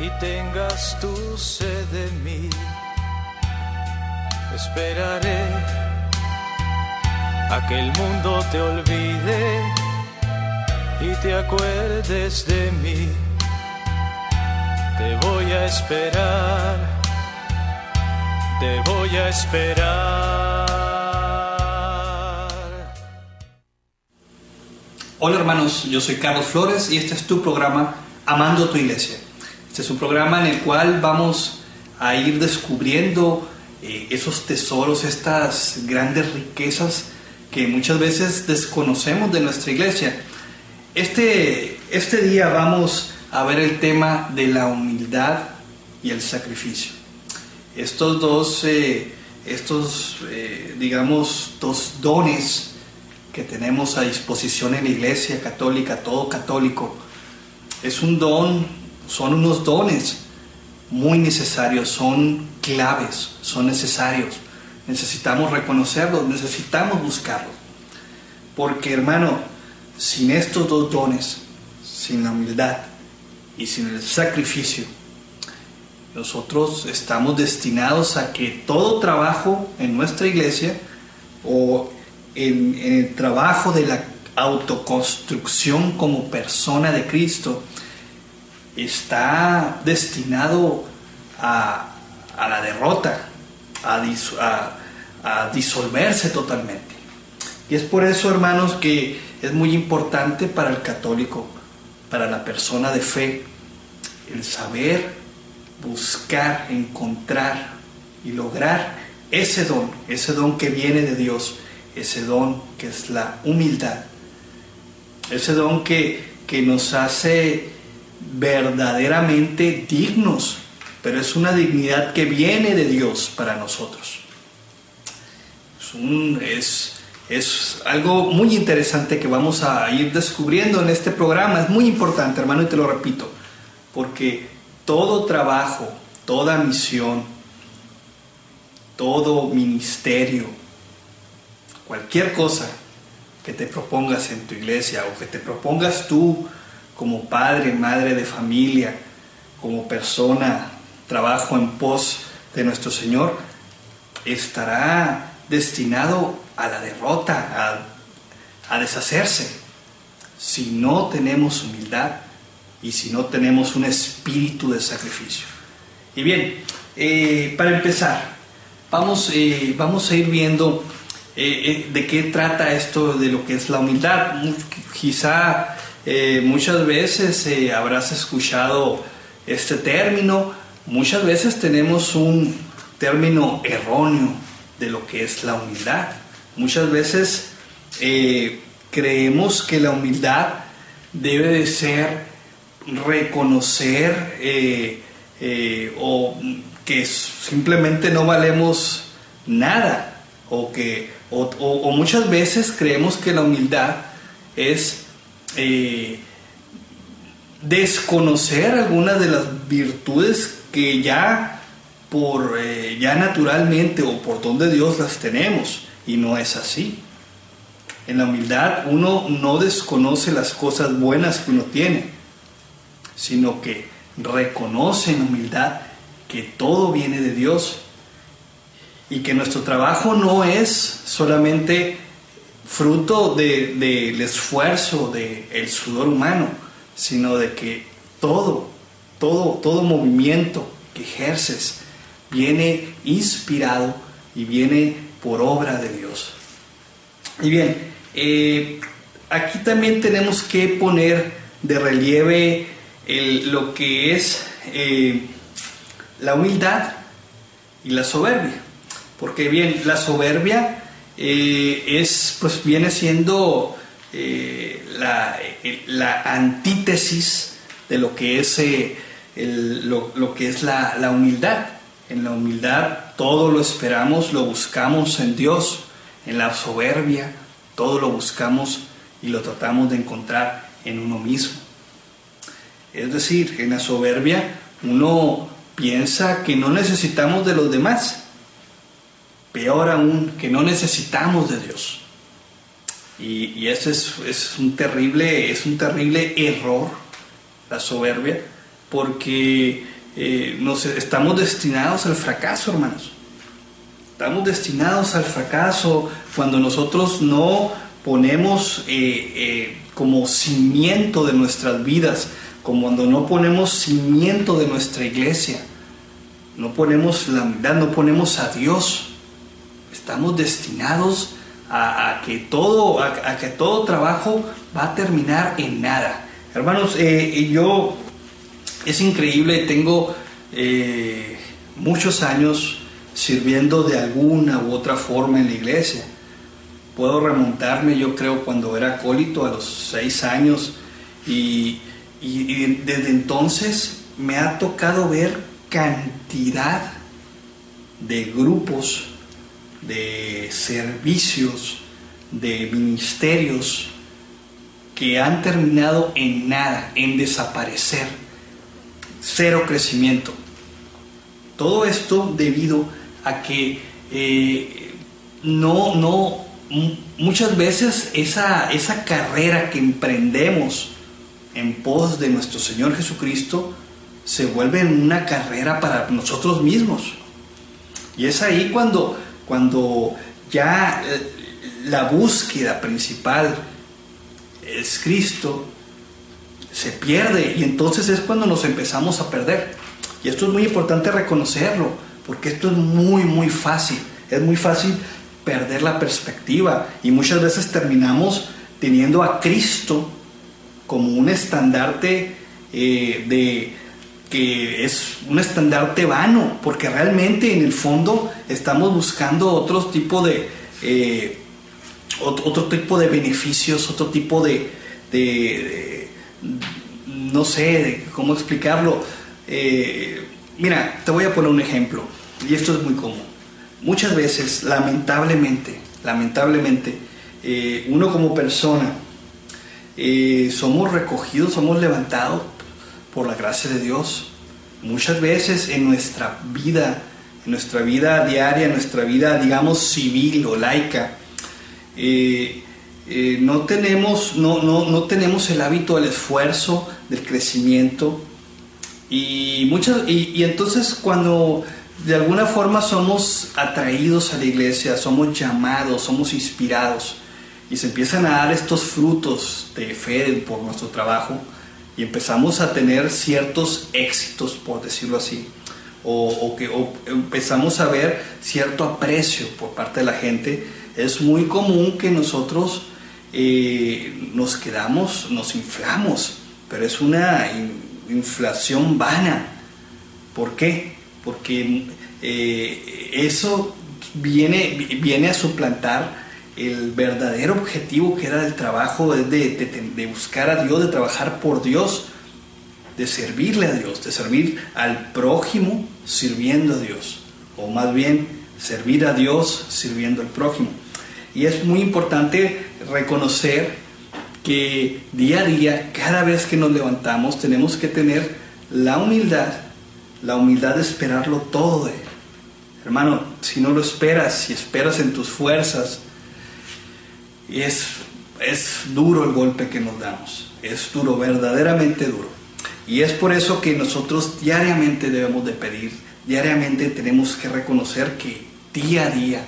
y tengas tu sed de mí. Esperaré a que el mundo te olvide y te acuerdes de mí. Te voy a esperar, te voy a esperar. Hola hermanos, yo soy Carlos Flores y este es tu programa Amando tu Iglesia. Este es un programa en el cual vamos a ir descubriendo esos tesoros, estas grandes riquezas que muchas veces desconocemos de nuestra iglesia. Este día vamos a ver el tema de la humildad y el sacrificio. Estos dos dones que tenemos a disposición en la iglesia católica, todo católico, son unos dones muy necesarios, son claves, son necesarios. Necesitamos reconocerlos, necesitamos buscarlos. Porque, hermano, sin estos dos dones, sin la humildad y sin el sacrificio, nosotros estamos destinados a que todo trabajo en nuestra iglesia o en el trabajo de la autoconstrucción como persona de Cristo está destinado a la derrota, a disolverse totalmente. Y es por eso, hermanos, que es muy importante para el católico, para la persona de fe, el saber buscar, encontrar y lograr ese don que viene de Dios, ese don que es la humildad, ese don que nos hace verdaderamente dignos, pero es una dignidad que viene de Dios para nosotros. Es algo muy interesante que vamos a ir descubriendo en este programa. Es muy importante, hermano, y te lo repito, porque todo trabajo, toda misión, todo ministerio, cualquier cosa que te propongas en tu iglesia o que te propongas tú como padre, madre de familia, como persona, trabajo en pos de nuestro Señor, estará destinado a la derrota, a deshacerse, si no tenemos humildad y si no tenemos un espíritu de sacrificio. Y bien, para empezar, vamos a ir viendo de qué trata esto de lo que es la humildad. Quizá muchas veces habrás escuchado este término. Muchas veces tenemos un término erróneo de lo que es la humildad. Muchas veces creemos que la humildad debe de ser reconocer o que simplemente no valemos nada, o muchas veces creemos que la humildad es desconocer algunas de las virtudes que ya naturalmente o por don de Dios las tenemos, y no es así. En la humildad uno no desconoce las cosas buenas que uno tiene, sino que reconoce en humildad que todo viene de Dios y que nuestro trabajo no es solamente fruto del esfuerzo, del sudor humano, sino de que todo movimiento que ejerces viene inspirado y viene por obra de Dios. Y bien, aquí también tenemos que poner de relieve lo que es la humildad y la soberbia, porque bien, la soberbia viene siendo la antítesis de lo que es lo que es la humildad. En la humildad todo lo esperamos, lo buscamos en Dios. En la soberbia todo lo buscamos y lo tratamos de encontrar en uno mismo. Es decir, en la soberbia uno piensa que no necesitamos de los demás, peor aún, que no necesitamos de Dios. Y ese es un terrible error, la soberbia, porque estamos destinados al fracaso, hermanos. Estamos destinados al fracaso cuando nosotros no ponemos como cimiento de nuestras vidas, como cuando no ponemos cimiento de nuestra iglesia, no ponemos la humildad, no ponemos a Dios. Estamos destinados a que todo trabajo va a terminar en nada. Hermanos, es increíble, tengo muchos años sirviendo de alguna u otra forma en la iglesia. Puedo remontarme, yo creo, cuando era acólito a los 6 años y desde entonces me ha tocado ver cantidad de grupos, de servicios, de ministerios que han terminado en nada, en desaparecer, cero crecimiento. Todo esto debido a que muchas veces esa carrera que emprendemos en pos de nuestro Señor Jesucristo se vuelve una carrera para nosotros mismos. Y es ahí cuando ya la búsqueda principal es Cristo, se pierde, y entonces es cuando nos empezamos a perder. Y esto es muy importante reconocerlo, porque esto es muy fácil. Es muy fácil perder la perspectiva, y muchas veces terminamos teniendo a Cristo como un estandarte que es un estandarte vano, porque realmente en el fondo estamos buscando otro tipo de beneficios, otro tipo no sé cómo explicarlo. Mira, te voy a poner un ejemplo, y esto es muy común. Muchas veces, lamentablemente, uno como persona somos recogidos, somos levantados por la gracia de Dios. Muchas veces en nuestra vida diaria, en nuestra vida, digamos, civil o laica, no tenemos el hábito del esfuerzo, del crecimiento, y entonces cuando de alguna forma somos atraídos a la iglesia, somos llamados, somos inspirados, y se empiezan a dar estos frutos de fe por nuestro trabajo, y empezamos a tener ciertos éxitos, por decirlo así, o empezamos a ver cierto aprecio por parte de la gente, es muy común que nosotros nos inflamos, pero es una inflación vana. ¿Por qué? Porque eso viene a suplantar el verdadero objetivo que era del trabajo, de buscar a Dios, de trabajar por Dios, de servirle a Dios, de servir al prójimo sirviendo a Dios, o más bien servir a Dios sirviendo al prójimo. Y es muy importante reconocer que día a día, cada vez que nos levantamos, tenemos que tener la humildad de esperarlo todo de Él. Hermano, si no lo esperas, si esperas en tus fuerzas, es duro el golpe que nos damos, es duro, verdaderamente duro. Y es por eso que nosotros diariamente debemos de pedir, diariamente tenemos que reconocer que día a día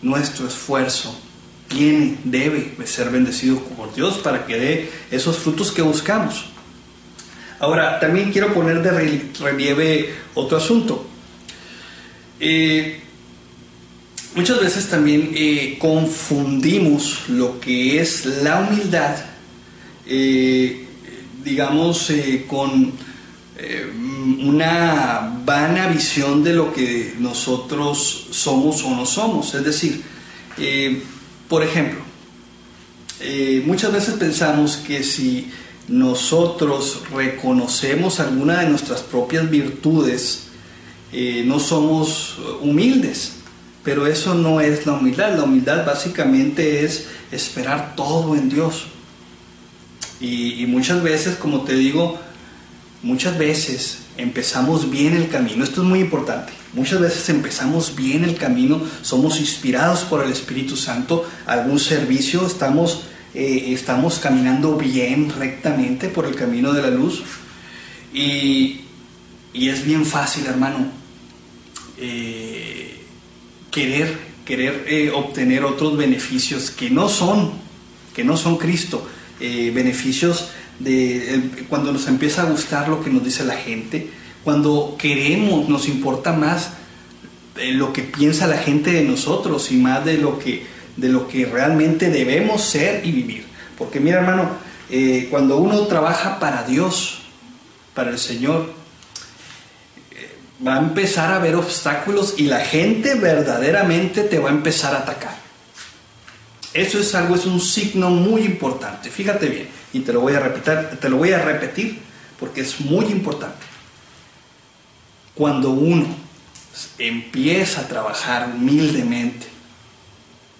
nuestro esfuerzo debe ser bendecido por Dios para que dé esos frutos que buscamos. Ahora, también quiero poner de relieve otro asunto. Muchas veces también confundimos lo que es la humildad, con una vana visión de lo que nosotros somos o no somos. Es decir, por ejemplo, muchas veces pensamos que si nosotros reconocemos alguna de nuestras propias virtudes, no somos humildes, pero eso no es la humildad. La humildad básicamente es esperar todo en Dios. Y muchas veces, como te digo, muchas veces empezamos bien el camino. Esto es muy importante. Muchas veces empezamos bien el camino, somos inspirados por el Espíritu Santo, algún servicio, estamos caminando bien, rectamente por el camino de la luz, y Y es bien fácil, hermano, querer obtener otros beneficios que no son Cristo, beneficios cuando nos empieza a gustar lo que nos dice la gente, cuando nos importa más lo que piensa la gente de nosotros y más de lo que realmente debemos ser y vivir. Porque mira, hermano, cuando uno trabaja para Dios, para el Señor, va a empezar a haber obstáculos y la gente verdaderamente te va a empezar a atacar. Eso es un signo muy importante. Fíjate bien, y te lo voy a repetir porque es muy importante. Cuando uno empieza a trabajar humildemente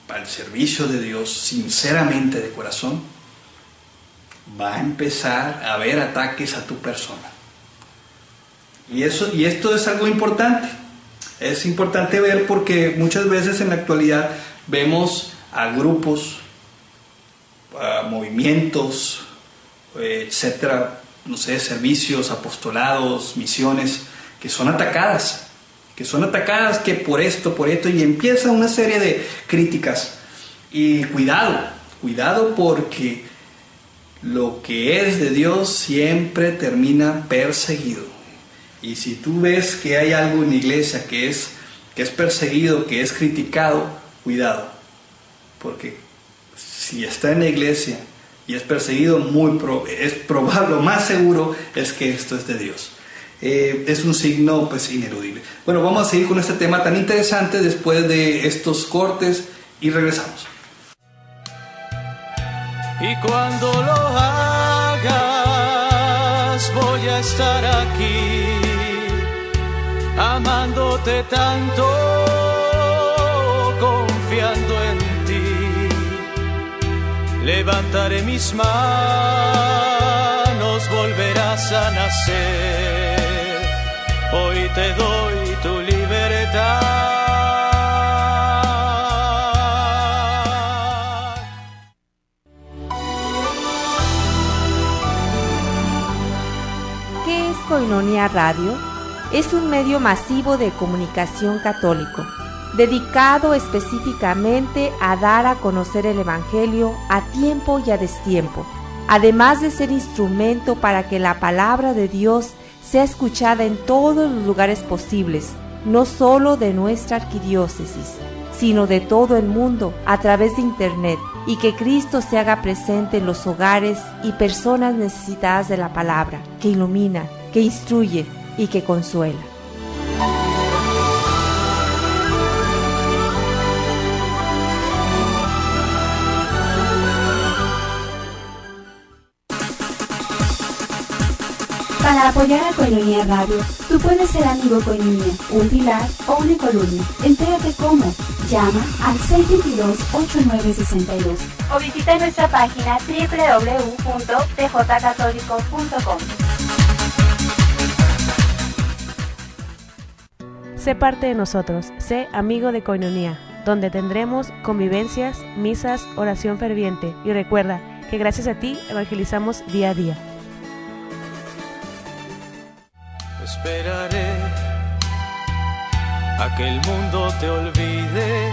para el servicio de Dios, sinceramente de corazón, va a empezar a haber ataques a tu persona. Y esto es algo importante. Es importante ver porque muchas veces en la actualidad vemos a grupos, a movimientos, etcétera, no sé, servicios, apostolados, misiones, que son atacadas, que por esto, y empieza una serie de críticas. Y cuidado porque lo que es de Dios siempre termina perseguido. Y si tú ves que hay algo en la iglesia que es perseguido, que es criticado, cuidado, porque si está en la iglesia y es perseguido, es probable, lo más seguro es que esto es de Dios. Es un signo pues ineludible. Bueno, vamos a seguir con este tema tan interesante después de estos cortes y regresamos. Y cuando lo hagas voy a estar aquí, amándote tanto, confiando en ti. Levantaré mis manos, volverás a nacer. Hoy te doy tu libertad. ¿Qué es Koinonia Radio? Es un medio masivo de comunicación católico, dedicado específicamente a dar a conocer el Evangelio a tiempo y a destiempo, además de ser instrumento para que la palabra de Dios sea escuchada en todos los lugares posibles, no solo de nuestra arquidiócesis, sino de todo el mundo a través de Internet, y que Cristo se haga presente en los hogares y personas necesitadas de la palabra, que ilumina, que instruye y que consuela. Para apoyar a Koinonia Radio, tú puedes ser amigo Koinonia, un pilar o una columna. Entérate cómo. Llama al 622-8962 o visita nuestra página www.tjcatólico.com. Sé parte de nosotros, sé amigo de Koinonia, donde tendremos convivencias, misas, oración ferviente, y recuerda que gracias a ti evangelizamos día a día. Esperaré a que el mundo te olvide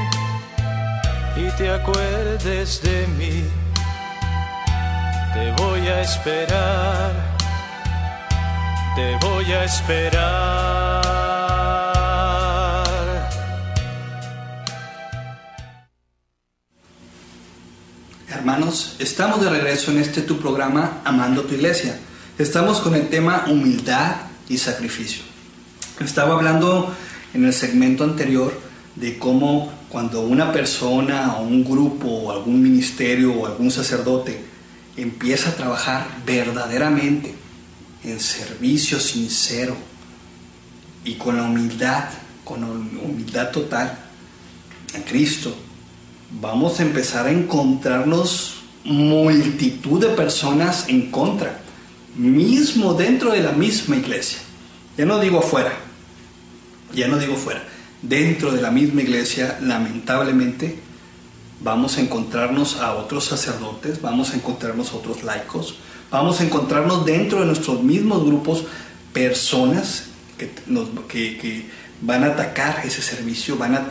y te acuerdes de mí. Te voy a esperar, te voy a esperar. Hermanos, estamos de regreso en tu programa Amando tu Iglesia. Estamos con el tema humildad y sacrificio. Estaba hablando en el segmento anterior de cómo cuando una persona o un grupo o algún ministerio o algún sacerdote empieza a trabajar verdaderamente en servicio sincero y con la humildad total a Cristo, vamos a empezar a encontrarnos multitud de personas en contra, mismo dentro de la misma iglesia. Ya no digo fuera, dentro de la misma iglesia, lamentablemente, vamos a encontrarnos a otros sacerdotes, vamos a encontrarnos a otros laicos, vamos a encontrarnos dentro de nuestros mismos grupos personas que van a atacar ese servicio, van a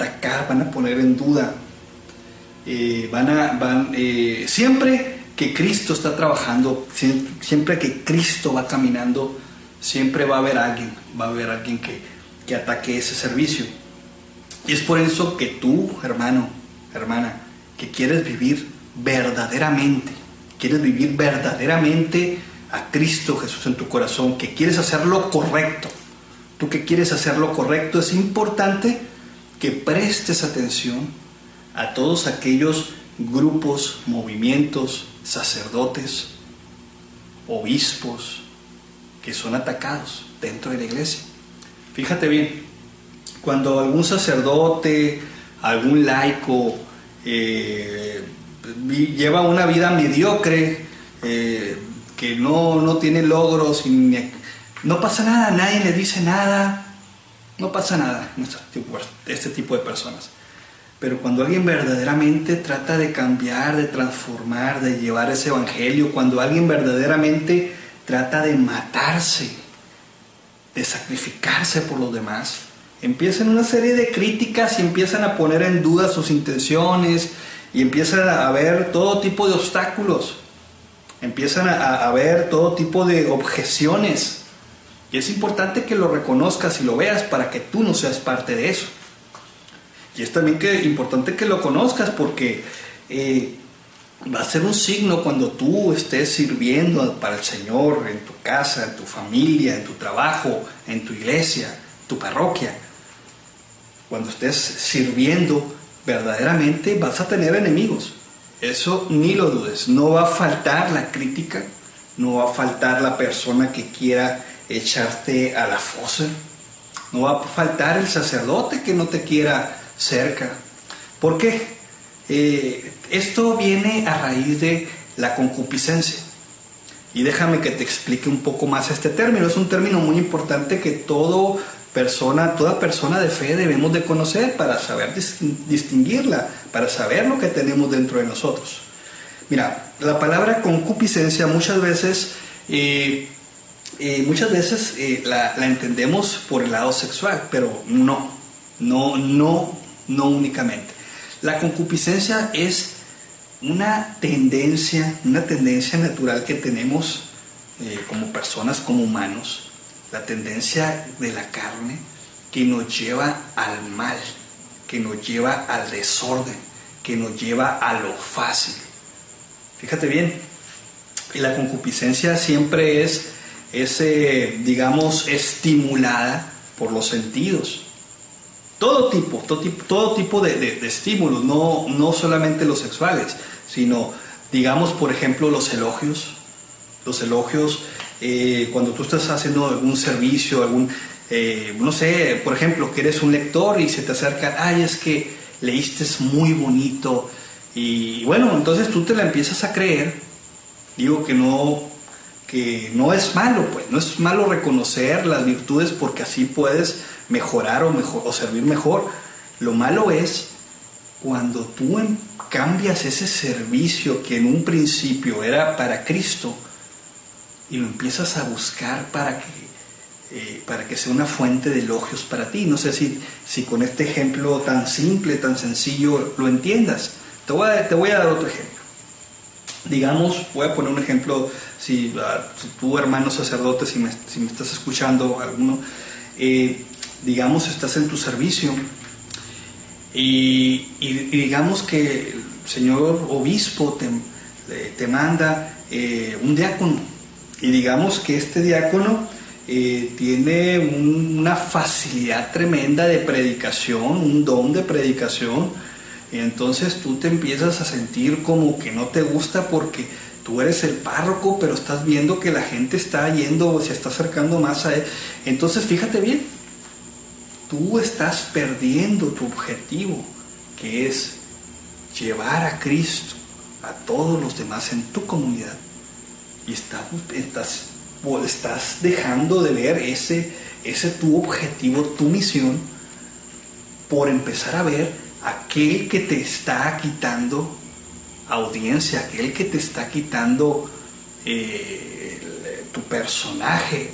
poner en duda. Siempre que Cristo está trabajando, siempre que Cristo va caminando, siempre va a haber alguien que ataque ese servicio. Y es por eso que tú, hermano, hermana, que quieres vivir verdaderamente a Cristo Jesús en tu corazón, que quieres hacer lo correcto, tú que quieres hacer lo correcto, es importante que prestes atención a todos aquellos grupos, movimientos, sacerdotes, obispos que son atacados dentro de la iglesia. Fíjate bien, cuando algún sacerdote, algún laico lleva una vida mediocre, que no tiene logros, no pasa nada, nadie le dice nada, no pasa nada este tipo de personas. Pero cuando alguien verdaderamente trata de cambiar, de transformar, de llevar ese evangelio, cuando alguien verdaderamente trata de matarse, de sacrificarse por los demás, empiezan una serie de críticas y empiezan a poner en duda sus intenciones y empiezan a ver todo tipo de obstáculos, empiezan a ver todo tipo de objeciones. Y es importante que lo reconozcas y lo veas para que tú no seas parte de eso. Y es también importante que lo conozcas porque va a ser un signo cuando tú estés sirviendo para el Señor en tu casa, en tu familia, en tu trabajo, en tu iglesia, tu parroquia. Cuando estés sirviendo verdaderamente vas a tener enemigos. Eso ni lo dudes. No va a faltar la crítica, no va a faltar la persona que quiera echarte a la fosa, no va a faltar el sacerdote que no te quiera cerca. ¿Por qué? Esto viene a raíz de la concupiscencia. Y déjame que te explique un poco más este término. Es un término muy importante que toda persona de fe debemos de conocer para saber distinguirla, para saber lo que tenemos dentro de nosotros. Mira, la palabra concupiscencia muchas veces la entendemos por el lado sexual, pero no únicamente. La concupiscencia es una tendencia natural que tenemos como personas, como humanos, la tendencia de la carne que nos lleva al mal, que nos lleva al desorden, que nos lleva a lo fácil. Fíjate bien, y la concupiscencia siempre es estimulada por los sentidos. Todo tipo de estímulos, no solamente los sexuales, sino, digamos, por ejemplo, los elogios. Los elogios, cuando tú estás haciendo algún servicio, no sé, por ejemplo, que eres un lector y se te acercan, ay, es que leíste muy bonito. Y bueno, entonces tú te la empiezas a creer. Digo que no es malo, pues, no es malo reconocer las virtudes porque así puedes mejorar o servir mejor. Lo malo es cuando tú cambias ese servicio que en un principio era para Cristo y lo empiezas a buscar para que sea una fuente de elogios para ti. No sé si con este ejemplo tan simple, tan sencillo lo entiendas. Te voy a dar otro ejemplo. Digamos, voy a poner un ejemplo, si tu hermano sacerdote, si me estás escuchando alguno, digamos estás en tu servicio y digamos que el señor obispo te manda un diácono, y digamos que este diácono tiene una facilidad tremenda de predicación, un don de predicación. Y entonces tú te empiezas a sentir como que no te gusta porque tú eres el párroco, pero estás viendo que la gente está yendo o se está acercando más a él. Entonces fíjate bien, tú estás perdiendo tu objetivo, que es llevar a Cristo a todos los demás en tu comunidad. Y estás dejando de ver ese tu objetivo, tu misión, por empezar a ver aquel que te está quitando audiencia, aquel que te está quitando tu personaje.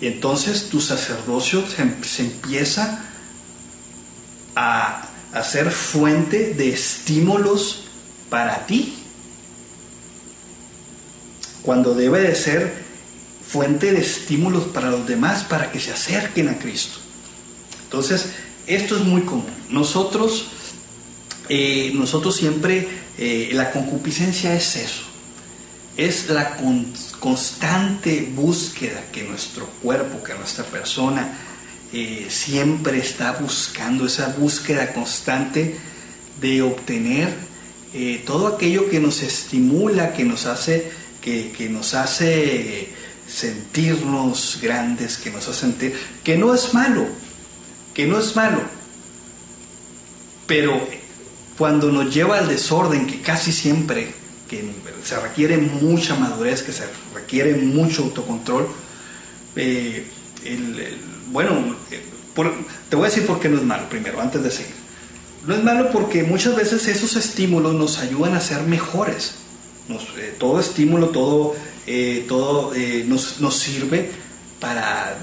Y entonces tu sacerdocio se empieza a ser fuente de estímulos para ti, cuando debe de ser fuente de estímulos para los demás, para que se acerquen a Cristo. Entonces, esto es muy común. Nosotros siempre, la concupiscencia es eso, es la constante búsqueda que nuestro cuerpo, que nuestra persona siempre está buscando, esa búsqueda constante de obtener todo aquello que nos estimula, que nos hace sentirnos grandes, que nos hace sentir, que no es malo, pero cuando nos lleva al desorden, que casi siempre, que se requiere mucha madurez, que se requiere mucho autocontrol, te voy a decir por qué no es malo primero, antes de seguir. No es malo porque muchas veces esos estímulos nos ayudan a ser mejores. Todo estímulo, todo nos sirve para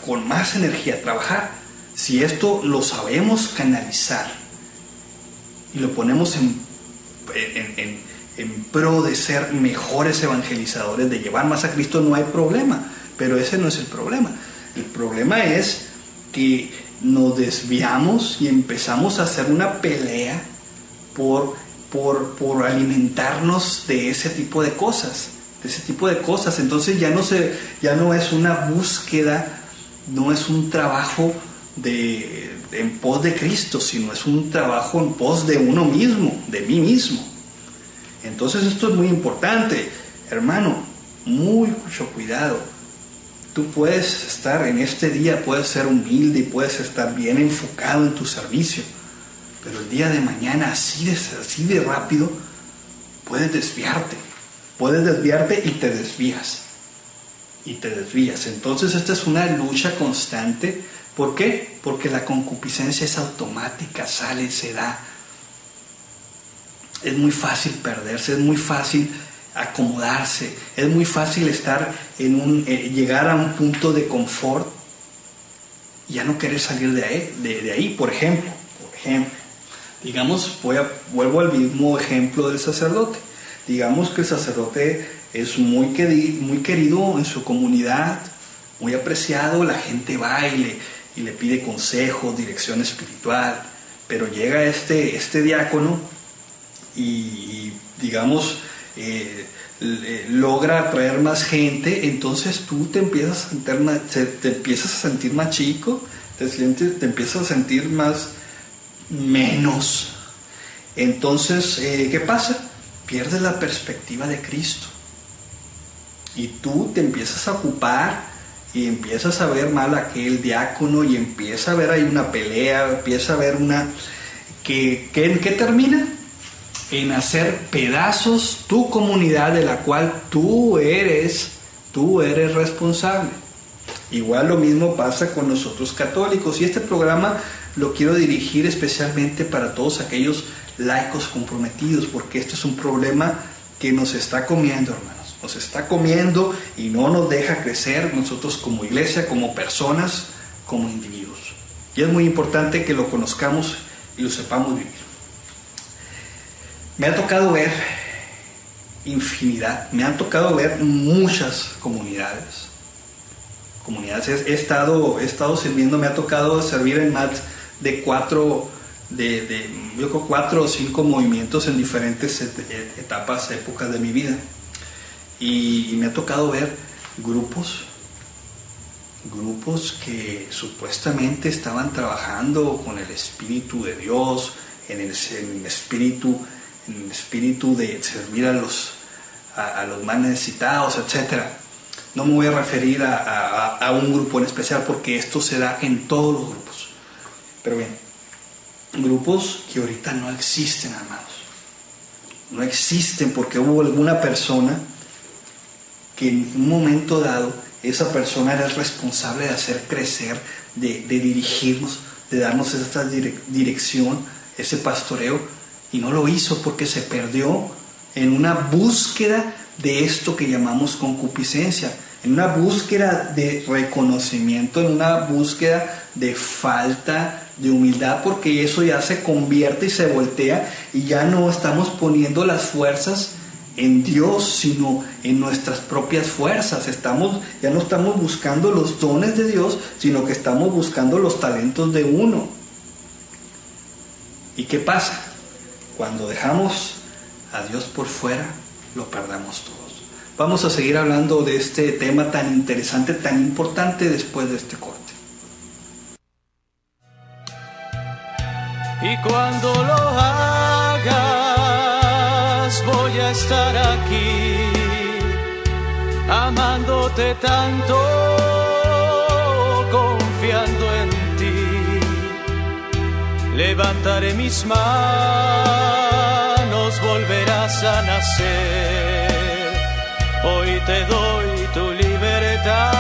con más energía trabajar. Si esto lo sabemos canalizar y lo ponemos en pro de ser mejores evangelizadores, de llevar más a Cristo, no hay problema. Pero ese no es el problema. El problema es que nos desviamos y empezamos a hacer una pelea por alimentarnos de ese tipo de cosas. Entonces ya no es una búsqueda, no es un trabajo en pos de Cristo, sino es un trabajo en pos de uno mismo, de mí mismo. Entonces esto es muy importante, hermano, mucho cuidado. Tú puedes estar en este día, puedes ser humilde y puedes estar bien enfocado en tu servicio, pero el día de mañana así de rápido puedes desviarte y te desvías. Entonces esta es una lucha constante. ¿Por qué? Porque la concupiscencia es automática, sale, se da. Es muy fácil perderse, es muy fácil acomodarse, es muy fácil estar llegar a un punto de confort y ya no querer salir de ahí. Por ejemplo, digamos, vuelvo al mismo ejemplo del sacerdote. Digamos que el sacerdote es muy querido en su comunidad, muy apreciado, la gente va y le pide consejos, dirección espiritual, pero llega este diácono y digamos, logra atraer más gente, entonces tú te empiezas a sentir más chico, te empiezas a sentir menos. Entonces, ¿qué pasa? Pierdes la perspectiva de Cristo y tú te empiezas a ocupar y empiezas a ver mal a aquel diácono y empieza a ver ahí una pelea, empieza a ver ¿qué termina? En hacer pedazos tu comunidad de la cual tú eres responsable. Igual lo mismo pasa con nosotros católicos, y este programa lo quiero dirigir especialmente para todos aquellos laicos comprometidos, porque este es un problema que nos está comiendo, hermanos, nos está comiendo y no nos deja crecer nosotros como iglesia, como personas, como individuos. Y es muy importante que lo conozcamos y lo sepamos vivir. Me ha tocado ver me han tocado ver muchas comunidades. He estado sirviendo, me ha tocado servir en más de 4 o 5 movimientos en diferentes épocas de mi vida. Y me ha tocado ver grupos que supuestamente estaban trabajando con el Espíritu de Dios, en el espíritu de servir a los más necesitados, etc. No me voy a referir a un grupo en especial, porque esto se da en todos los grupos. Pero bien, grupos que ahorita no existen, hermanos. No existen porque hubo alguna persona que en un momento dado, esa persona era el responsable de hacer crecer, de dirigirnos, de darnos esta dirección, ese pastoreo, y no lo hizo porque se perdió en una búsqueda de esto que llamamos concupiscencia. en una búsqueda de reconocimiento, en una búsqueda de falta de humildad, porque eso ya se convierte y se voltea y ya no estamos poniendo las fuerzas en Dios, sino en nuestras propias fuerzas. Ya no estamos buscando los dones de Dios, sino que estamos buscando los talentos de uno. ¿Y qué pasa? Cuando dejamos a Dios por fuera, lo perdemos todos. Vamos a seguir hablando de este tema tan interesante, tan importante después de este corte. Y cuando lo hagas, voy a estar aquí, amándote tanto, confiando en ti. Levantaré mis manos, volverás a nacer. Hoy te doy tu libertad.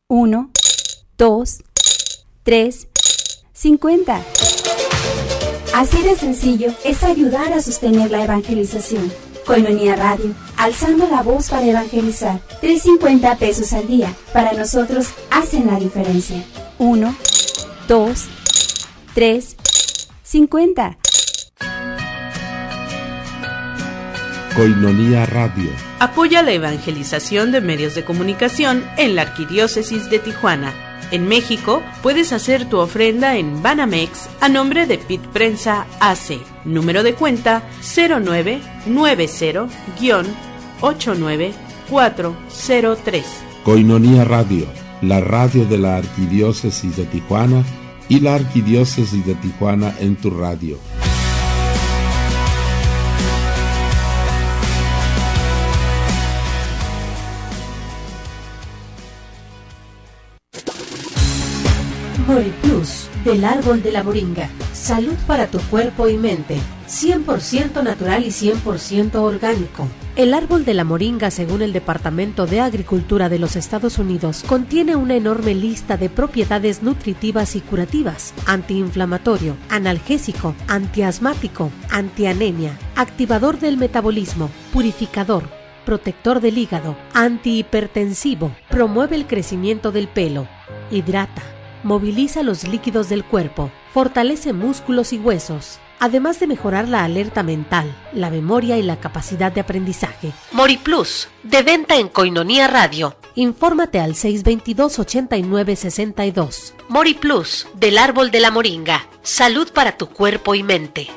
1, 2, 3, 50. Así de sencillo es ayudar a sostener la evangelización. Koinonia Radio, alzando la voz para evangelizar. 3.50 pesos al día. Para nosotros hacen la diferencia. 1, 2, 3, 50. Koinonia Radio. Apoya la evangelización de medios de comunicación en la Arquidiócesis de Tijuana. En México, puedes hacer tu ofrenda en Banamex a nombre de PIT Prensa AC. Número de cuenta 0990-89403. Koinonia Radio, la radio de la Arquidiócesis de Tijuana y la Arquidiócesis de Tijuana en tu radio. MoriPlus, del árbol de la moringa. Salud para tu cuerpo y mente. 100% natural y 100% orgánico. El árbol de la moringa, según el Departamento de Agricultura de los Estados Unidos, contiene una enorme lista de propiedades nutritivas y curativas: antiinflamatorio, analgésico, antiasmático, antianemia, activador del metabolismo, purificador, protector del hígado, antihipertensivo, promueve el crecimiento del pelo, hidrata, moviliza los líquidos del cuerpo, fortalece músculos y huesos, además de mejorar la alerta mental, la memoria y la capacidad de aprendizaje. MoriPlus, de venta en Koinonia Radio. Infórmate al 622-8962. MoriPlus, del árbol de la moringa. Salud para tu cuerpo y mente.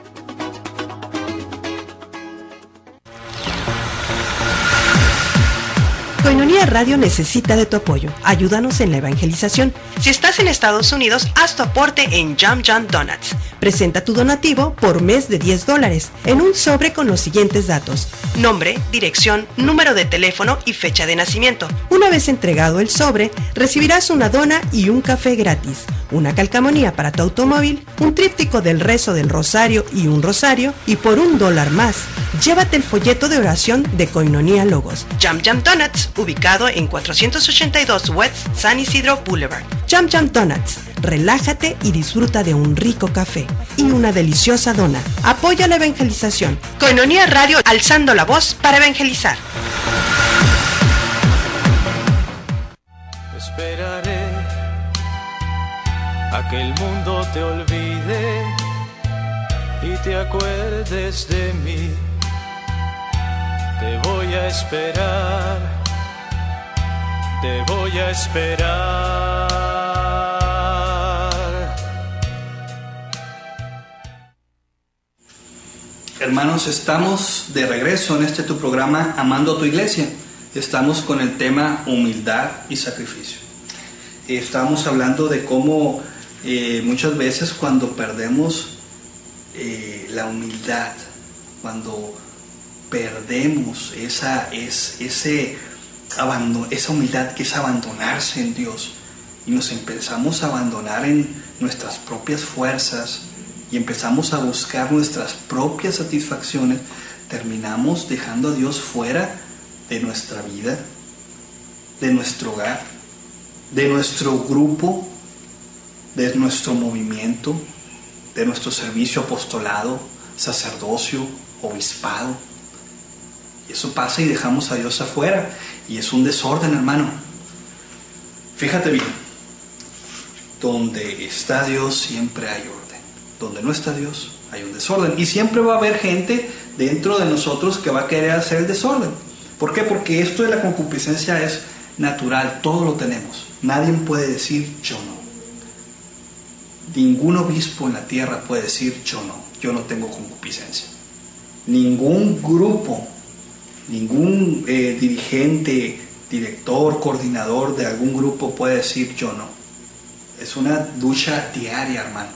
Koinonia Radio necesita de tu apoyo. Ayúdanos en la evangelización. Si estás en Estados Unidos, haz tu aporte en Jam Jam Donuts. Presenta tu donativo por mes de $10 en un sobre con los siguientes datos: nombre, dirección, número de teléfono y fecha de nacimiento. Una vez entregado el sobre, recibirás una dona y un café gratis, una calcamonía para tu automóvil, un tríptico del rezo del rosario y un rosario, y por $1 más, llévate el folleto de oración de Koinonia Logos. Jam Jam Donuts, ubicado en 482 West San Isidro Boulevard. Jam Jam Donuts, relájate y disfruta de un rico café y una deliciosa dona. Apoya la evangelización. Koinonia Radio, alzando la voz para evangelizar. Esperaré a que el mundo te olvide y te acuerdes de mí. Te voy a esperar. Te voy a esperar. Hermanos, estamos de regreso en tu programa Amando a tu Iglesia. Estamos con el tema humildad y sacrificio. Estamos hablando de cómo muchas veces cuando perdemos la humildad, cuando perdemos esa humildad que es abandonarse en Dios, y nos empezamos a abandonar en nuestras propias fuerzas y empezamos a buscar nuestras propias satisfacciones, terminamos dejando a Dios fuera de nuestra vida, de nuestro hogar, de nuestro grupo, de nuestro movimiento, de nuestro servicio apostolado, sacerdocio, obispado. Y eso pasa y dejamos a Dios afuera. Y es un desorden, hermano. Fíjate bien, donde está Dios siempre hay orden. Donde no está Dios hay un desorden. Y siempre va a haber gente dentro de nosotros que va a querer hacer el desorden. ¿Por qué? Porque esto de la concupiscencia es natural, todo lo tenemos. Nadie puede decir yo no. Ningún obispo en la tierra puede decir yo no tengo concupiscencia. Ningún grupo, ningún dirigente, director, coordinador de algún grupo puede decir yo no. Es una lucha diaria, hermano.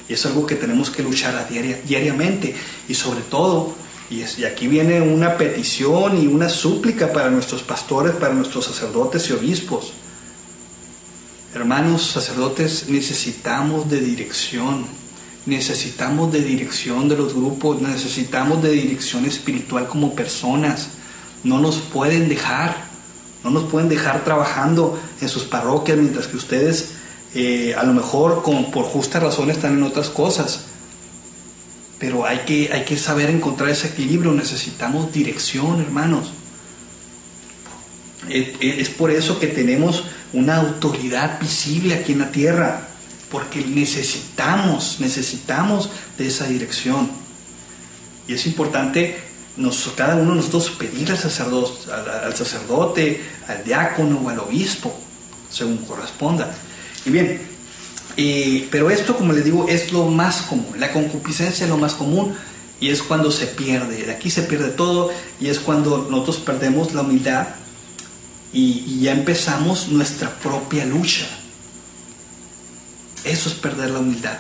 Y es algo que tenemos que luchar diariamente. Y sobre todo, y aquí viene una petición y una súplica para nuestros pastores, para nuestros sacerdotes y obispos. Hermanos sacerdotes, necesitamos de dirección. Necesitamos de dirección de los grupos. Necesitamos de dirección espiritual como personas. No nos pueden dejar. No nos pueden dejar trabajando en sus parroquias mientras que ustedes a lo mejor por justas razones están en otras cosas. Pero hay que saber encontrar ese equilibrio. Necesitamos dirección, hermanos. Es por eso que tenemos una autoridad visible aquí en la tierra, porque necesitamos de esa dirección. Y es importante cada uno de nosotros pedir al sacerdote, al diácono o al obispo, según corresponda. Y bien, pero esto, como les digo, es lo más común. La concupiscencia es lo más común y es cuando se pierde. De aquí se pierde todo y es cuando nosotros perdemos la humildad y ya empezamos nuestra propia lucha. Eso es perder la humildad.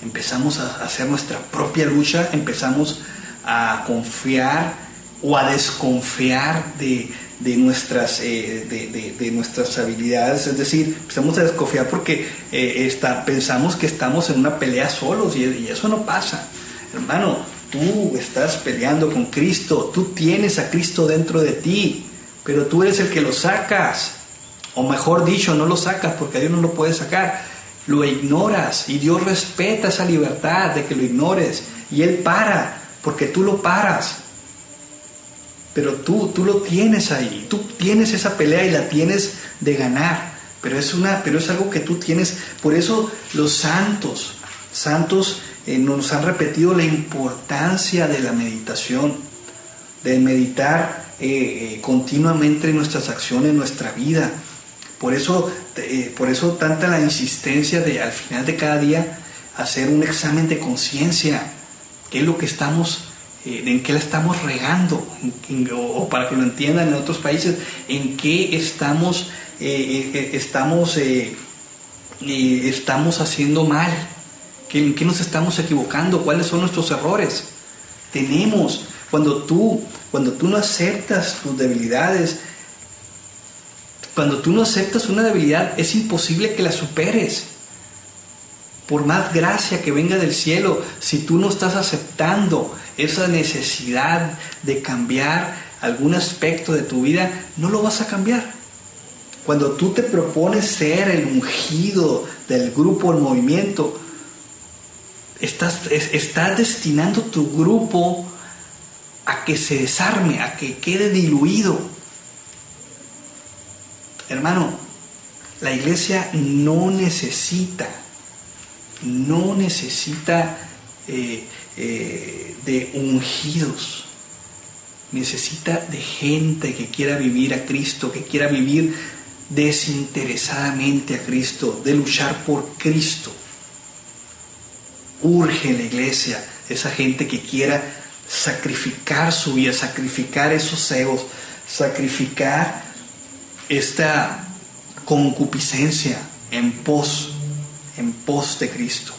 Empezamos a hacer nuestra propia lucha, empezamos a confiar o a desconfiar de nuestras habilidades. Es decir, empezamos a desconfiar porque pensamos que estamos en una pelea solos y eso no pasa. Hermano, tú estás peleando con Cristo, tú tienes a Cristo dentro de ti, pero tú eres el que lo sacas, o mejor dicho, no lo sacas porque Dios no lo puede sacar, lo ignoras y Dios respeta esa libertad de que lo ignores y Él para porque tú lo paras. Pero tú lo tienes ahí, tú tienes esa pelea y la tienes de ganar, pero es algo que tú tienes. Por eso los santos nos han repetido la importancia de la meditación, de meditar continuamente en nuestras acciones, en nuestra vida. Por eso tanta la insistencia de al final de cada día hacer un examen de conciencia, qué es lo que en qué la estamos regando, o para que lo entiendan en otros países, en qué estamos haciendo mal, en qué nos estamos equivocando, cuáles son nuestros errores. Cuando tú no aceptas tus debilidades, cuando tú no aceptas una debilidad, es imposible que la superes. Por más gracia que venga del cielo, si tú no estás aceptando esa necesidad de cambiar algún aspecto de tu vida, no lo vas a cambiar. Cuando tú te propones ser el ungido del grupo, el movimiento, estás destinando tu grupo a que se desarme, a que quede diluido. Hermano, la iglesia no necesita de ungidos, necesita de gente que quiera vivir a Cristo, que quiera vivir desinteresadamente a Cristo, de luchar por Cristo. Urge la iglesia esa gente que quiera sacrificar su vida, sacrificar esos egos, sacrificar esta concupiscencia en pos de Cristo.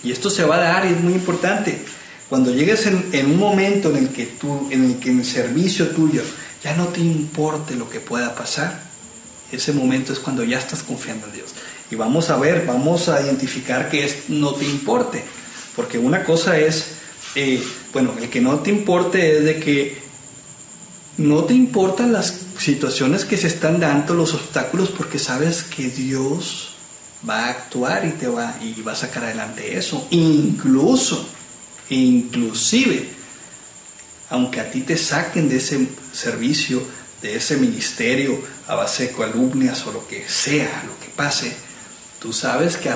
Y esto se va a dar y es muy importante. Cuando llegues en un momento en el que en el servicio tuyo ya no te importe lo que pueda pasar, ese momento es cuando ya estás confiando en Dios. Y vamos a identificar que no te importe. Porque una cosa es, el que no te importe es de que no te importan las situaciones que se están dando, los obstáculos, porque sabes que Dios va a actuar y va a sacar adelante eso. Inclusive, aunque a ti te saquen de ese servicio, de ese ministerio, a base de calumnias o lo que sea, lo que pase, tú sabes que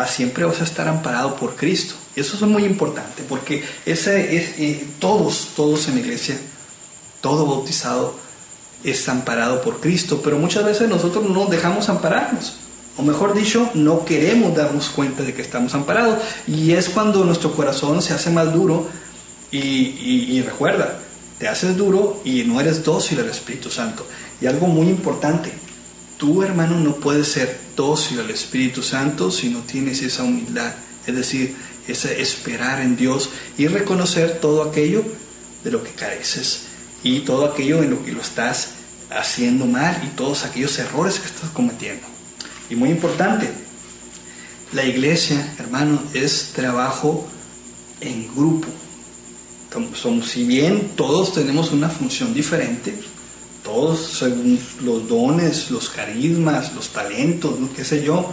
siempre vas a estar amparado por Cristo. Y eso es muy importante, porque todos en la iglesia, todo bautizado es amparado por Cristo, pero muchas veces nosotros no dejamos ampararnos, o mejor dicho, no queremos darnos cuenta de que estamos amparados, y es cuando nuestro corazón se hace más duro. Y recuerda, te haces duro y no eres dócil al Espíritu Santo. Y algo muy importante, tú, hermano, no puedes ser dócil al Espíritu Santo si no tienes esa humildad, es decir, ese esperar en Dios y reconocer todo aquello de lo que careces y todo aquello en lo que lo estás haciendo mal y todos aquellos errores que estás cometiendo. Y muy importante, la iglesia, hermano, es trabajo en grupo. Si bien todos tenemos una función diferente, todos según los dones, los carismas, los talentos, ¿no? Qué sé yo,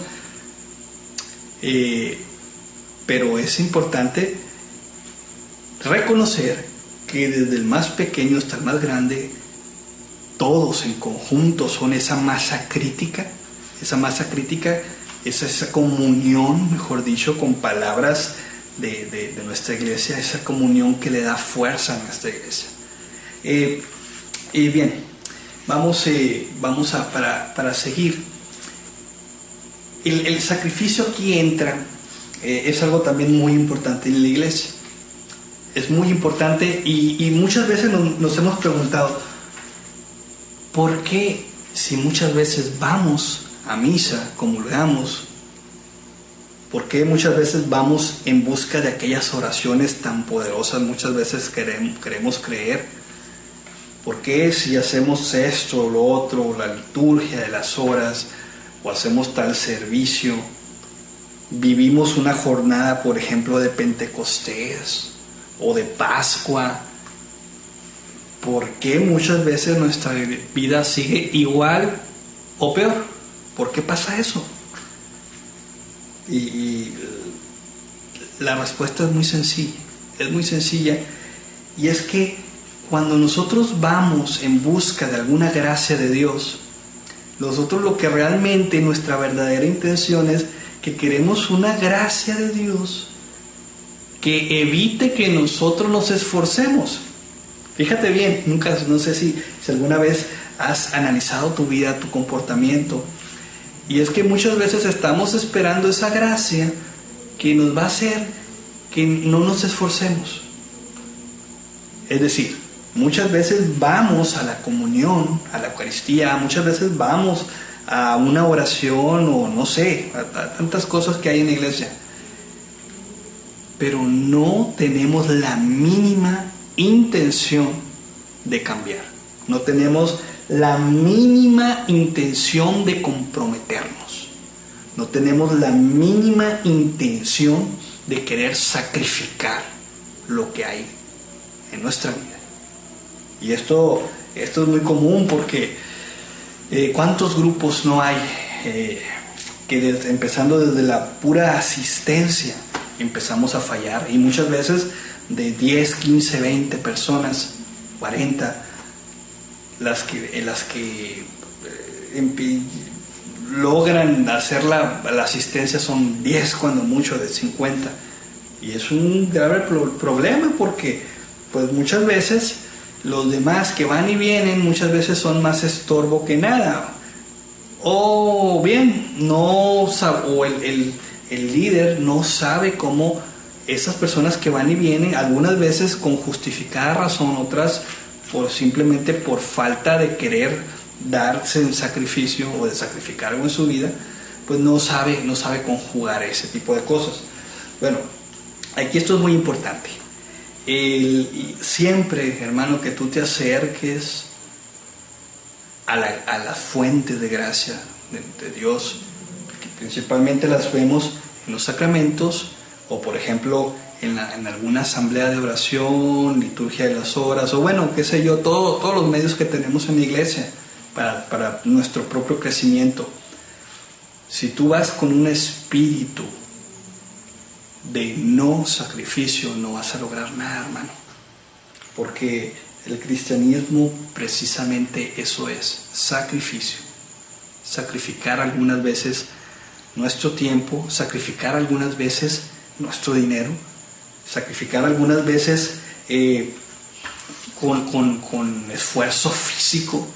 pero es importante reconocer que desde el más pequeño hasta el más grande, todos en conjunto son esa masa crítica, es esa comunión, mejor dicho, con palabras de nuestra iglesia, esa comunión que le da fuerza a nuestra iglesia. Y bien, vamos para seguir. El sacrificio aquí entra, es algo también muy importante en la iglesia. Es muy importante y muchas veces nos hemos preguntado, ¿por qué si muchas veces vamos a misa, comulgamos, por qué muchas veces vamos en busca de aquellas oraciones tan poderosas, muchas veces queremos creer? ¿Por qué si hacemos esto o lo otro, la liturgia de las horas, o hacemos tal servicio, vivimos una jornada, por ejemplo, de Pentecostés o de Pascua? ¿Por qué muchas veces nuestra vida sigue igual o peor? ¿Por qué pasa eso? Y la respuesta es muy sencilla, y es que cuando nosotros vamos en busca de alguna gracia de Dios, nosotros lo que realmente nuestra verdadera intención es que queremos una gracia de Dios que evite que nosotros nos esforcemos. Fíjate bien, no sé si alguna vez has analizado tu vida, tu comportamiento, y es que muchas veces estamos esperando esa gracia que nos va a hacer que no nos esforcemos. Es decir, muchas veces vamos a la comunión, a la Eucaristía, muchas veces vamos a una oración o no sé, a tantas cosas que hay en la iglesia, pero no tenemos la mínima intención de cambiar, no tenemos la mínima intención de comprometernos, no tenemos la mínima intención de querer sacrificar lo que hay en nuestra vida. Y esto es muy común porque ¿cuántos grupos no hay que empezando desde la pura asistencia empezamos a fallar? Y muchas veces de 10, 15, 20 personas, 40, las que logran hacer la asistencia son 10 cuando mucho, de 50. Y es un grave problema porque pues muchas veces los demás que van y vienen muchas veces son más estorbo que nada, o bien el líder no sabe cómo esas personas que van y vienen, algunas veces con justificada razón, otras simplemente por falta de querer darse en sacrificio o de sacrificar algo en su vida, pues no sabe conjugar ese tipo de cosas. Bueno, aquí esto es muy importante. Siempre, hermano, que tú te acerques a la fuente de gracia de Dios, que principalmente las vemos en los sacramentos, o por ejemplo en alguna asamblea de oración, liturgia de las horas, o bueno, qué sé yo, todos los medios que tenemos en la iglesia para nuestro propio crecimiento. Si tú vas con un espíritu de no sacrificio, no vas a lograr nada, hermano. porque el cristianismo precisamente eso es, sacrificio. Sacrificar algunas veces nuestro tiempo, sacrificar algunas veces nuestro dinero, sacrificar algunas veces con esfuerzo físico,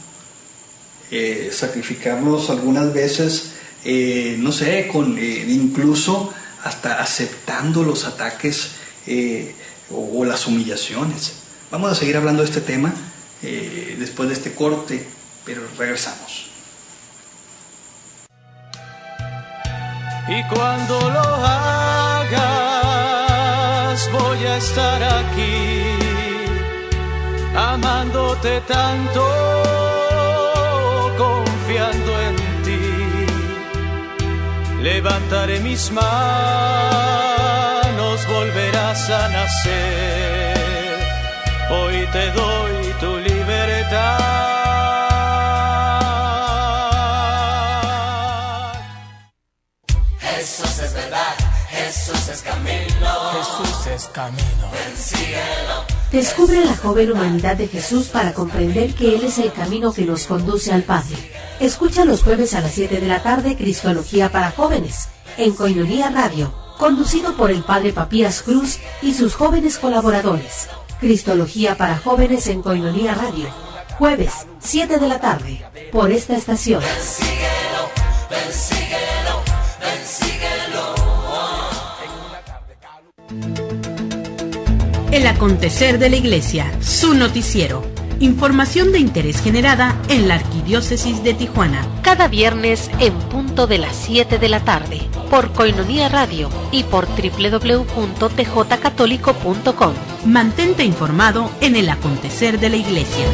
sacrificarnos algunas veces, incluso hasta aceptando los ataques o las humillaciones. Vamos a seguir hablando de este tema después de este corte, pero regresamos. Y cuando lo hagas, voy a estar aquí, amándote tanto, confiando en ti. Levantaré mis manos, volverás a nacer. Hoy te doy tu libertad. Jesús es verdad, Jesús es camino, Jesús es camino, ven síguelo. Descubre la joven humanidad de Jesús para comprender que Él es el camino que nos conduce al Padre. Escucha los jueves a las 7 de la tarde Cristología para Jóvenes, en Koinonia Radio, conducido por el Padre Papías Cruz y sus jóvenes colaboradores. Cristología para Jóvenes en Koinonia Radio, jueves, 7 de la tarde, por esta estación. Ven síguelo, ven síguelo, ven síguelo. El acontecer de la Iglesia, su noticiero. Información de interés generada en la Arquidiócesis de Tijuana. Cada viernes en punto de las 7 de la tarde, por Koinonia Radio y por www.tjcatólico.com. Mantente informado en el acontecer de la Iglesia.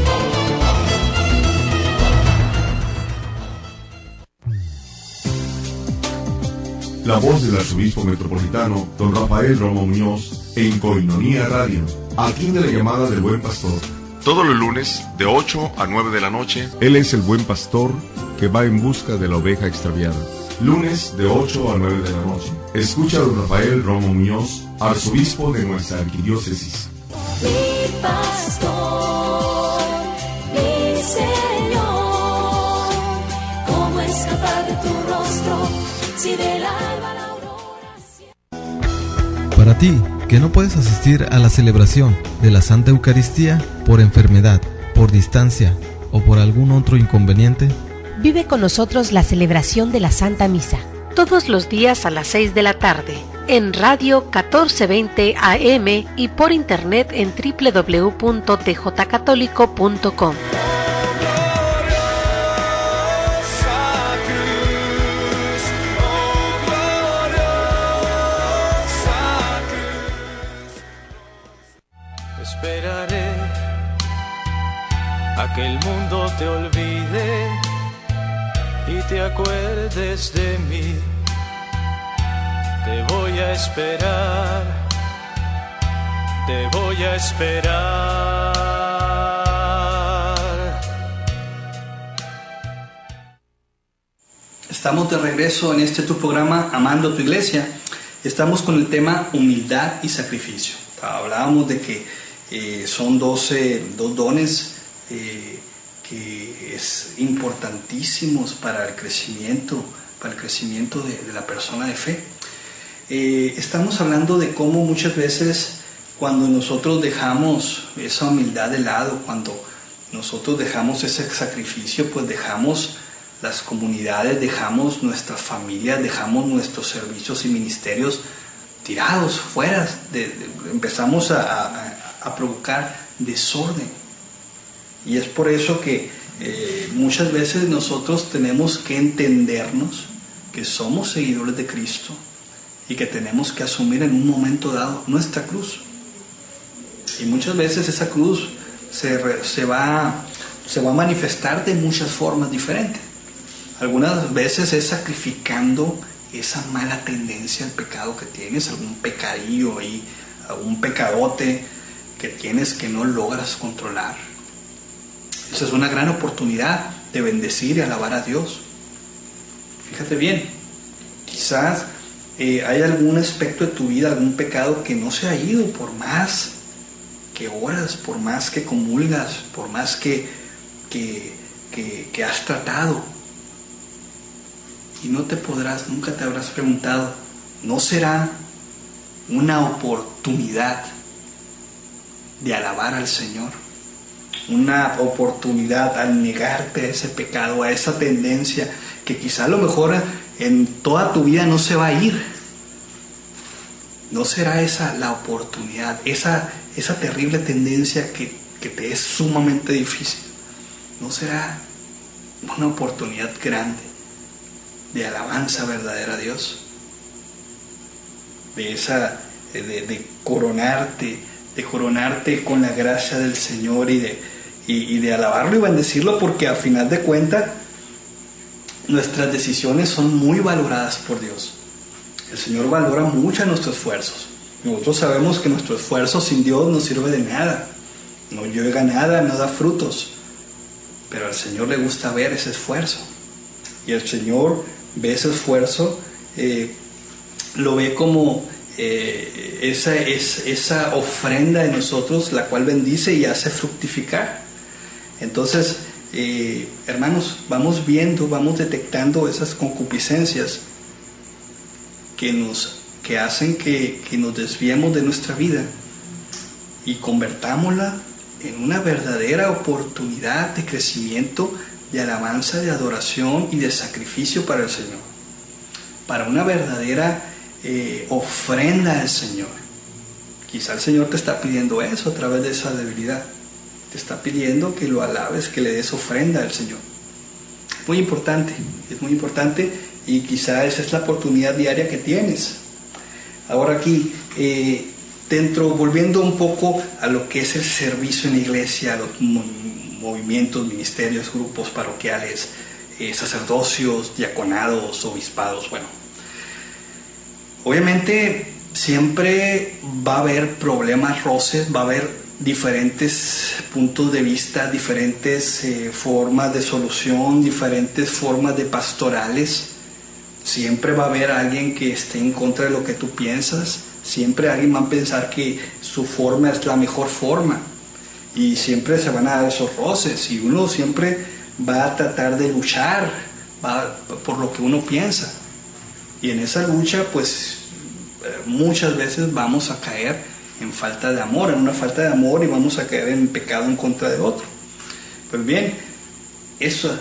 La voz del arzobispo metropolitano, don Rafael Romo Muñoz, en Koinonia Radio. Atiende la llamada del Buen Pastor. Todos los lunes, de 8 a 9 de la noche. Él es el Buen Pastor que va en busca de la oveja extraviada. Lunes, de 8 a 9 de la noche. Escucha a don Rafael Romo Muñoz, arzobispo de nuestra arquidiócesis. Mi pastor, mi Señor, ¿cómo escapar de tu rostro si del alba la aurora? Para ti, que no puedes asistir a la celebración de la Santa Eucaristía por enfermedad, por distancia o por algún otro inconveniente, vive con nosotros la celebración de la Santa Misa. Todos los días a las 6 de la tarde, en Radio 1420 AM y por internet en www.tjcatólico.com. Esperaré a que el mundo te olvide y te acuerdes de mí. Te voy a esperar, te voy a esperar. Estamos de regreso en este tu programa Amando tu Iglesia. Estamos con el tema humildad y sacrificio. Hablábamos de que son dos dones que es importantísimos para el crecimiento de la persona de fe. Estamos hablando de cómo muchas veces cuando nosotros dejamos esa humildad de lado, cuando nosotros dejamos ese sacrificio, pues dejamos las comunidades, dejamos nuestras familias, dejamos nuestros servicios y ministerios tirados, fuera, empezamos a provocar desorden. Y es por eso que muchas veces nosotros tenemos que entendernos que somos seguidores de Cristo y que tenemos que asumir en un momento dado nuestra cruz. Y muchas veces esa cruz se va a manifestar de muchas formas diferentes. Algunas veces es sacrificando esa mala tendencia al pecado que tienes, algún pecadillo ahí, algún pecadote que tienes que no logras controlar. Esa es una gran oportunidad de bendecir y alabar a Dios. Fíjate bien, quizás hay algún aspecto de tu vida, algún pecado que no se ha ido por más oras, por más que comulgas, por más que has tratado. Y nunca te habrás preguntado, ¿no será una oportunidad de alabar al Señor? Una oportunidad al negarte a ese pecado, a esa tendencia que quizá a lo mejor en toda tu vida no se va a ir. ¿No será esa la oportunidad, esa terrible tendencia que te es sumamente difícil? ¿No será una oportunidad grande de alabanza verdadera a Dios? De coronarte con la gracia del Señor y de alabarlo y bendecirlo, porque a final de cuentas nuestras decisiones son muy valoradas por Dios. El Señor valora mucho nuestros esfuerzos. Nosotros sabemos que nuestro esfuerzo sin Dios no sirve de nada, no llega a nada, no da frutos, pero al Señor le gusta ver ese esfuerzo, y el Señor ve ese esfuerzo, lo ve como esa ofrenda de nosotros, la cual bendice y hace fructificar. Entonces, hermanos, vamos detectando esas concupiscencias que hacen que nos desviemos de nuestra vida y convertámosla en una verdadera oportunidad de crecimiento, de alabanza, de adoración y de sacrificio para el Señor, para una verdadera ofrenda al Señor. Quizá el Señor te está pidiendo eso a través de esa debilidad. Te está pidiendo que lo alabes, que le des ofrenda al Señor. Es muy importante, y quizá esa es la oportunidad diaria que tienes. Ahora aquí, volviendo un poco a lo que es el servicio en la iglesia, a los movimientos, ministerios, grupos parroquiales, sacerdocios, diaconados, obispados, bueno. Obviamente siempre va a haber problemas, roces, va a haber diferentes puntos de vista, diferentes formas de solución, diferentes formas de pastorales. Siempre va a haber alguien que esté en contra de lo que tú piensas, siempre alguien va a pensar que su forma es la mejor forma, y siempre se van a dar esos roces, y uno siempre va a tratar de luchar por lo que uno piensa, y en esa lucha pues muchas veces vamos a caer en falta de amor, en una falta de amor, y vamos a caer en pecado en contra de otro. Pues bien, eso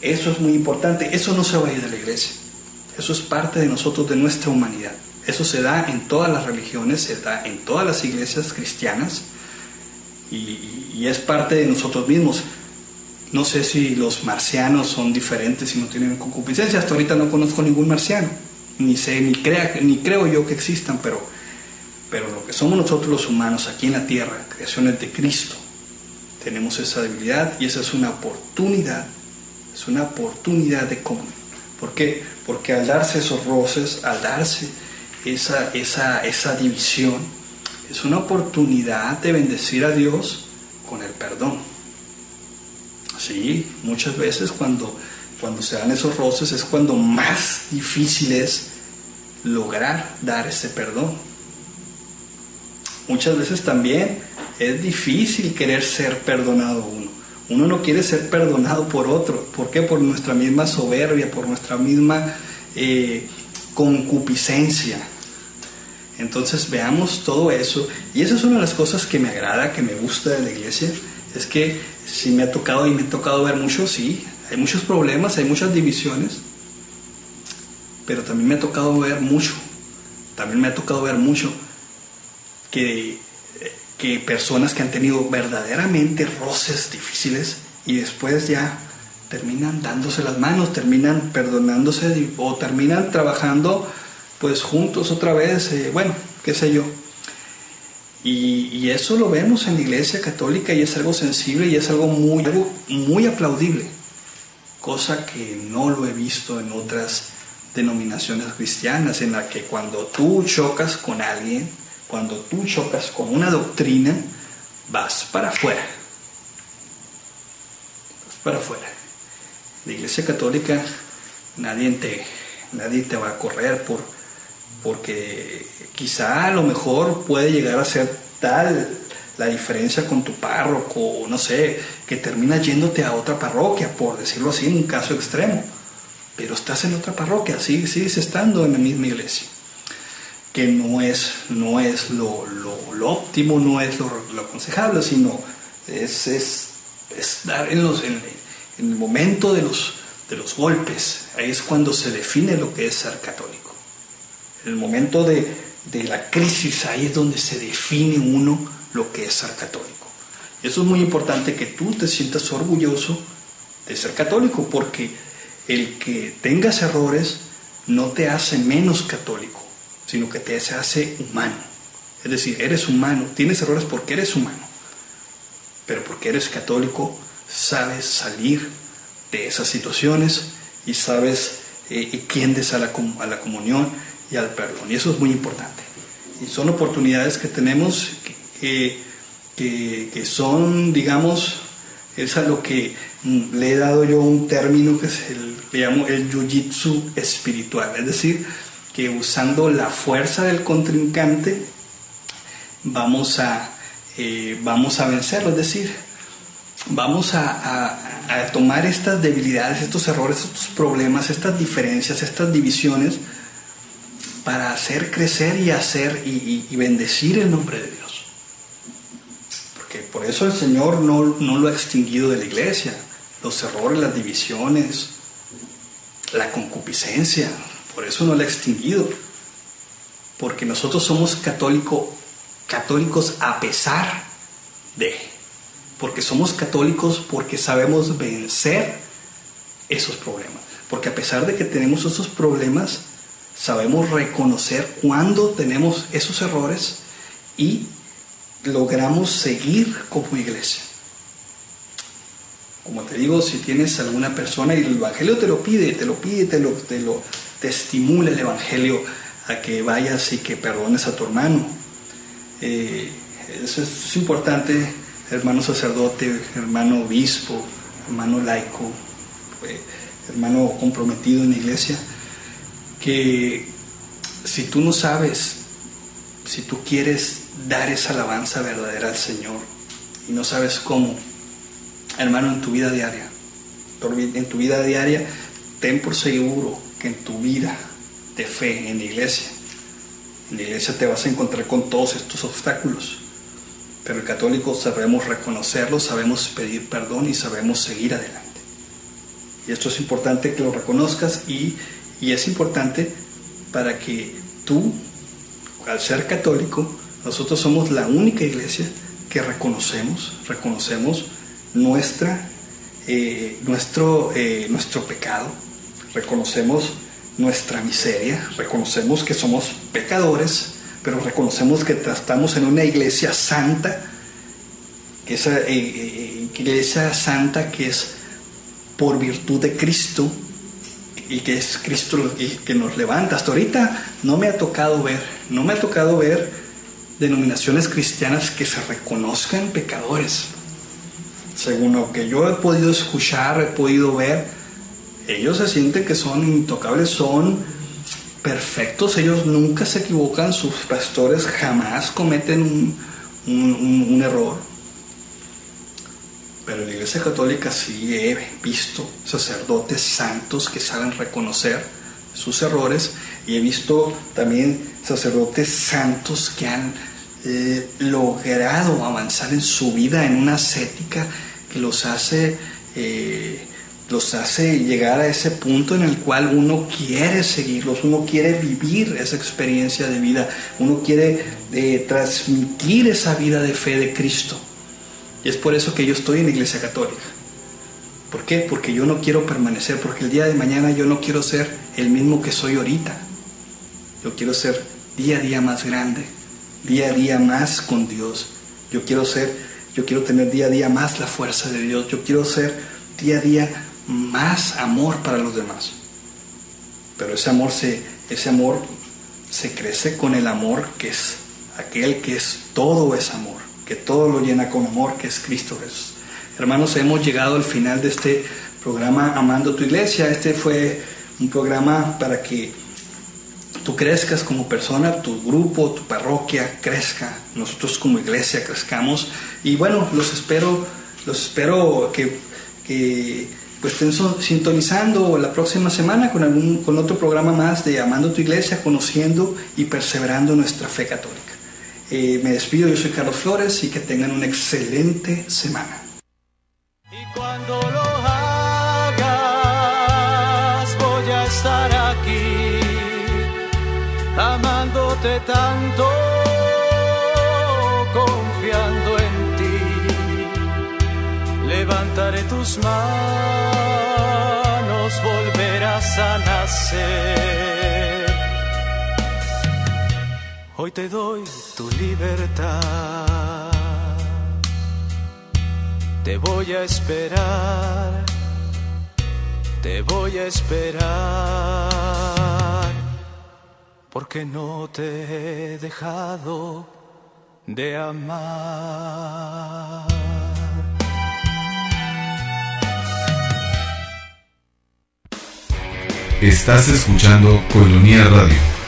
es muy importante. Eso no se va a ir de la iglesia, eso es parte de nosotros, de nuestra humanidad. Eso se da en todas las religiones, se da en todas las iglesias cristianas, y es parte de nosotros mismos. No sé si los marcianos son diferentes, si no tienen concupiscencia. Hasta ahorita no conozco ningún marciano, ni creo yo que existan, pero lo que somos nosotros los humanos aquí en la tierra, creaciones de Cristo, tenemos esa debilidad, y esa es una oportunidad. Es una oportunidad de comunión. ¿Por qué? Porque al darse esos roces, al darse esa división, es una oportunidad de bendecir a Dios con el perdón. Sí, muchas veces cuando se dan esos roces es cuando más difícil es lograr dar ese perdón. Muchas veces también es difícil querer ser perdonado uno. Uno no quiere ser perdonado por otro. ¿Por qué? Por nuestra misma soberbia, por nuestra misma concupiscencia. Entonces veamos todo eso. Y esa es una de las cosas que me agrada, que me gusta de la iglesia. Es que sí me ha tocado ver mucho, sí. Hay muchos problemas, hay muchas divisiones. Pero también me ha tocado ver mucho. Que personas que han tenido verdaderamente roces difíciles, y después ya terminan dándose las manos, terminan perdonándose, o terminan trabajando pues juntos otra vez, bueno, qué sé yo. Y eso lo vemos en la iglesia católica, y es algo sensible, y es algo muy aplaudible, cosa que no lo he visto en otras denominaciones cristianas, en la que cuando tú chocas con alguien, cuando tú chocas con una doctrina, vas para afuera. La iglesia católica, nadie te va a correr porque quizá a lo mejor puede llegar a ser tal la diferencia con tu párroco, no sé, que terminas yéndote a otra parroquia, por decirlo así, en un caso extremo, pero estás en otra parroquia, sigues estando en la misma iglesia, que no es lo óptimo, no es lo aconsejable, sino es dar en el momento de los golpes. Ahí es cuando se define lo que es ser católico. En el momento de la crisis, ahí es donde se define uno lo que es ser católico. Y eso es muy importante, que tú te sientas orgulloso de ser católico, porque el que tengas errores no te hace menos católico, sino que te hace humano. Es decir, eres humano, tienes errores porque eres humano, pero porque eres católico sabes salir de esas situaciones y sabes y tiendes a la comunión y al perdón, y eso es muy importante. Y son oportunidades que tenemos que son, digamos, es a lo que le he dado yo un término que le llamo el jiu-jitsu espiritual, es decir, que usando la fuerza del contrincante vamos a vencerlo, es decir, vamos a tomar estas debilidades, estos errores, estos problemas, estas diferencias, estas divisiones, para hacer crecer y bendecir el nombre de Dios. Porque por eso el Señor no lo ha extinguido de la iglesia. Los errores, las divisiones, la concupiscencia, por eso no la ha extinguido. Porque nosotros somos católicos a pesar de. Porque somos católicos porque sabemos vencer esos problemas. Porque a pesar de que tenemos esos problemas, sabemos reconocer cuando tenemos esos errores y logramos seguir como iglesia. Como te digo, si tienes alguna persona y el Evangelio te estimula el Evangelio a que vayas y que perdones a tu hermano. Eso es importante, hermano sacerdote, hermano obispo, hermano laico, hermano comprometido en la iglesia, que si tú no sabes, si tú quieres dar esa alabanza verdadera al Señor y no sabes cómo, hermano, en tu vida diaria, ten por seguro que en tu vida de fe en la iglesia te vas a encontrar con todos estos obstáculos, pero el católico sabemos reconocerlos, sabemos pedir perdón y sabemos seguir adelante. Y esto es importante que lo reconozcas, y es importante para que tú, al ser católico, nosotros somos la única iglesia que reconocemos nuestro pecado, reconocemos nuestra miseria, reconocemos que somos pecadores, pero reconocemos que estamos en una iglesia santa, que esa iglesia santa que es por virtud de Cristo, y que es Cristo el que nos levanta. Hasta ahorita no me ha tocado ver denominaciones cristianas que se reconozcan pecadores. Según lo que yo he podido escuchar, he podido ver, ellos se sienten que son intocables, son perfectos, ellos nunca se equivocan, sus pastores jamás cometen un error. Pero en la Iglesia Católica sí he visto sacerdotes santos que saben reconocer sus errores, y he visto también sacerdotes santos que han logrado avanzar en su vida en una ascética que los hace llegar a ese punto en el cual uno quiere seguirlos, uno quiere vivir esa experiencia de vida, uno quiere transmitir esa vida de fe de Cristo. Y es por eso que yo estoy en la Iglesia Católica. ¿Por qué? Porque yo no quiero permanecer, porque el día de mañana yo no quiero ser el mismo que soy ahorita. Yo quiero ser día a día más grande, día a día más con Dios. Yo quiero tener día a día más la fuerza de Dios. Yo quiero ser día a día más amor para los demás. Pero ese amor se crece con el amor que es aquel que es todo, es amor, que todo lo llena con amor, que es Cristo Jesús. Hermanos, hemos llegado al final de este programa Amando tu Iglesia. Este fue un programa para que tú crezcas como persona, tu grupo, tu parroquia crezca, nosotros como iglesia crezcamos. Y bueno, los espero que pues estén sintonizando la próxima semana con otro programa más de Amando tu Iglesia, conociendo y perseverando nuestra fe católica. Me despido, yo soy Carlos Flores, y que tengan una excelente semana. Y cuando lo hagas, voy a estar aquí, amándote tanto, confiando en ti. Levantaré tus manos, volverás a nacer. Hoy te doy tu libertad. Te voy a esperar, te voy a esperar, porque no te he dejado de amar. Estás escuchando Koinonia Radio.